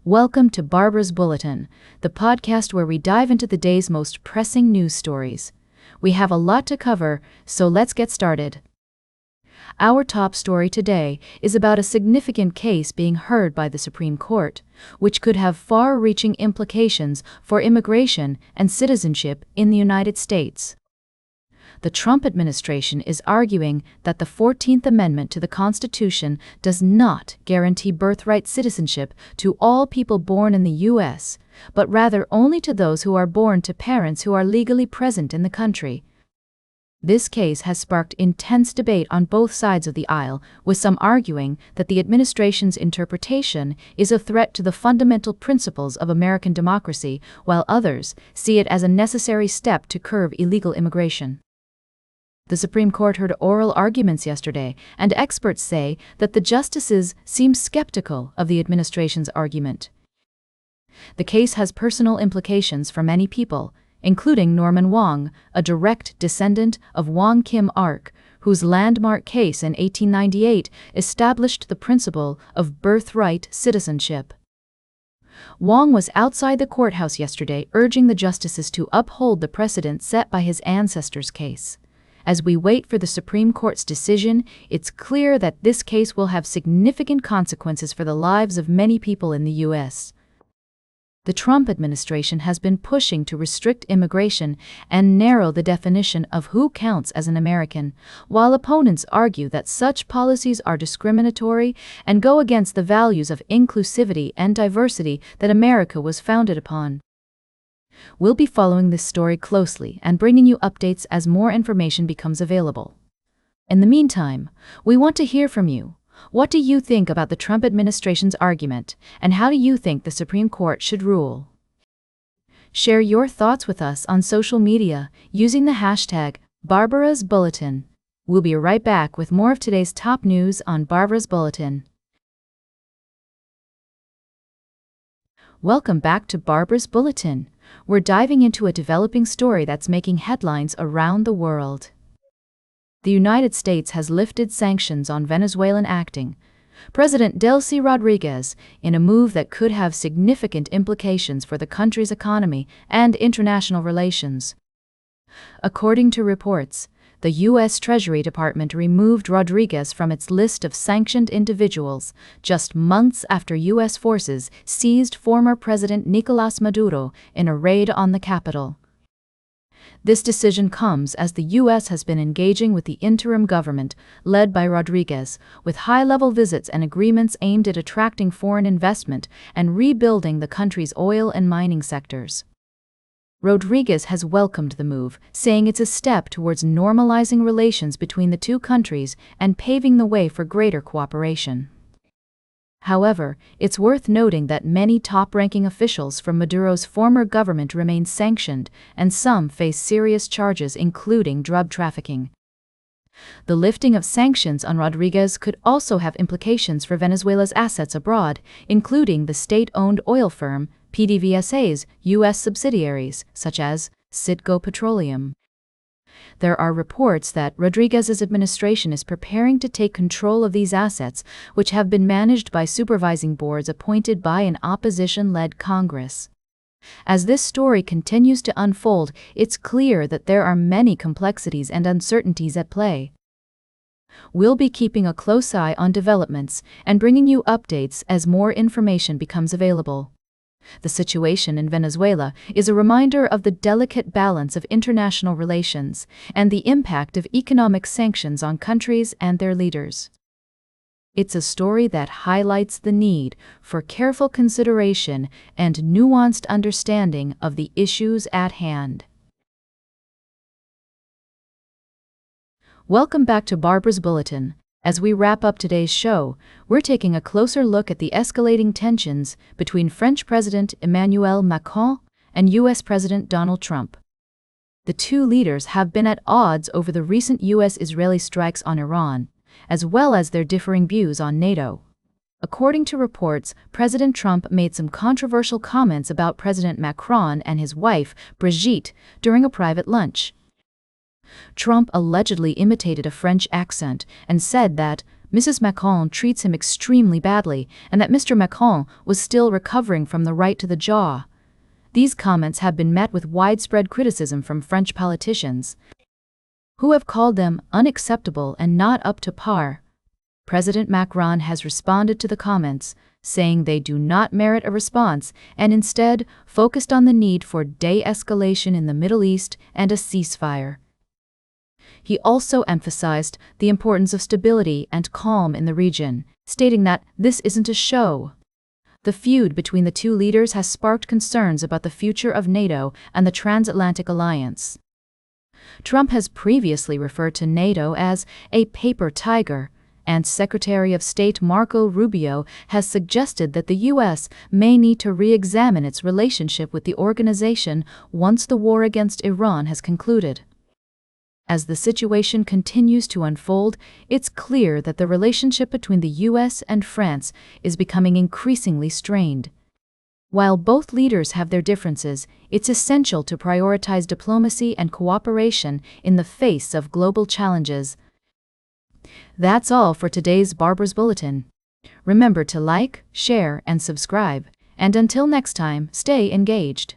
Welcome to Barbara's Bulletin, the podcast where we dive into the day's most pressing news stories. We have a lot to cover, so let's get started. Our top story today is about a significant case being heard by the Supreme Court, which could have far-reaching implications for immigration and citizenship in the United States. The Trump administration is arguing that the 14th Amendment to the Constitution does not guarantee birthright citizenship to all people born in the U.S., but rather only to those who are born to parents who are legally present in the country. This case has sparked intense debate on both sides of the aisle, with some arguing that the administration's interpretation is a threat to the fundamental principles of American democracy, while others see it as a necessary step to curb illegal immigration. The Supreme Court heard oral arguments yesterday, and experts say that the justices seem skeptical of the administration's argument. The case has personal implications for many people, including Norman Wong, a direct descendant of Wong Kim Ark, whose landmark case in 1898 established the principle of birthright citizenship. Wong was outside the courthouse yesterday urging the justices to uphold the precedent set by his ancestors' case. As we wait for the Supreme Court's decision, it's clear that this case will have significant consequences for the lives of many people in the U.S. The Trump administration has been pushing to restrict immigration and narrow the definition of who counts as an American, while opponents argue that such policies are discriminatory and go against the values of inclusivity and diversity that America was founded upon. We'll be following this story closely and bringing you updates as more information becomes available. In the meantime, we want to hear from you. What do you think about the Trump administration's argument, and how do you think the Supreme Court should rule? Share your thoughts with us on social media using the hashtag Barbara's Bulletin. We'll be right back with more of today's top news on Barbara's Bulletin. Welcome back to Barbara's Bulletin. We're diving into a developing story that's making headlines around the world. The United States has lifted sanctions on Venezuelan acting President Delcy Rodriguez in a move that could have significant implications for the country's economy and international relations. According to reports, the U.S. Treasury Department removed Rodriguez from its list of sanctioned individuals just months after U.S. forces seized former President Nicolás Maduro in a raid on the capital. This decision comes as the U.S. has been engaging with the interim government, led by Rodriguez, with high-level visits and agreements aimed at attracting foreign investment and rebuilding the country's oil and mining sectors. Rodriguez has welcomed the move, saying it's a step towards normalizing relations between the two countries and paving the way for greater cooperation. However, it's worth noting that many top-ranking officials from Maduro's former government remain sanctioned, and some face serious charges including drug trafficking. The lifting of sanctions on Rodriguez could also have implications for Venezuela's assets abroad, including the state-owned oil firm PDVSA's U.S. subsidiaries, such as Citgo Petroleum. There are reports that Rodriguez's administration is preparing to take control of these assets, which have been managed by supervising boards appointed by an opposition-led Congress. As this story continues to unfold, it's clear that there are many complexities and uncertainties at play. We'll be keeping a close eye on developments and bringing you updates as more information becomes available. The situation in Venezuela is a reminder of the delicate balance of international relations and the impact of economic sanctions on countries and their leaders. It's a story that highlights the need for careful consideration and nuanced understanding of the issues at hand. Welcome back to Barbara's Bulletin. As we wrap up today's show, we're taking a closer look at the escalating tensions between French President Emmanuel Macron and U.S. President Donald Trump. The two leaders have been at odds over the recent U.S.-Israeli strikes on Iran, as well as their differing views on NATO. According to reports, President Trump made some controversial comments about President Macron and his wife, Brigitte, during a private lunch. Trump allegedly imitated a French accent and said that Mrs. Macron treats him extremely badly and that Mr. Macron was still recovering from the right to the jaw. These comments have been met with widespread criticism from French politicians, who have called them unacceptable and not up to par. President Macron has responded to the comments, saying they do not merit a response and instead focused on the need for de-escalation in the Middle East and a ceasefire. He also emphasized the importance of stability and calm in the region, stating that this isn't a show. The feud between the two leaders has sparked concerns about the future of NATO and the transatlantic alliance. Trump has previously referred to NATO as a paper tiger, and Secretary of State Marco Rubio has suggested that the U.S. may need to re-examine its relationship with the organization once the war against Iran has concluded. As the situation continues to unfold, it's clear that the relationship between the U.S. and France is becoming increasingly strained. While both leaders have their differences, it's essential to prioritize diplomacy and cooperation in the face of global challenges. That's all for today's Barber's Bulletin. Remember to like, share, and subscribe. And until next time, stay engaged.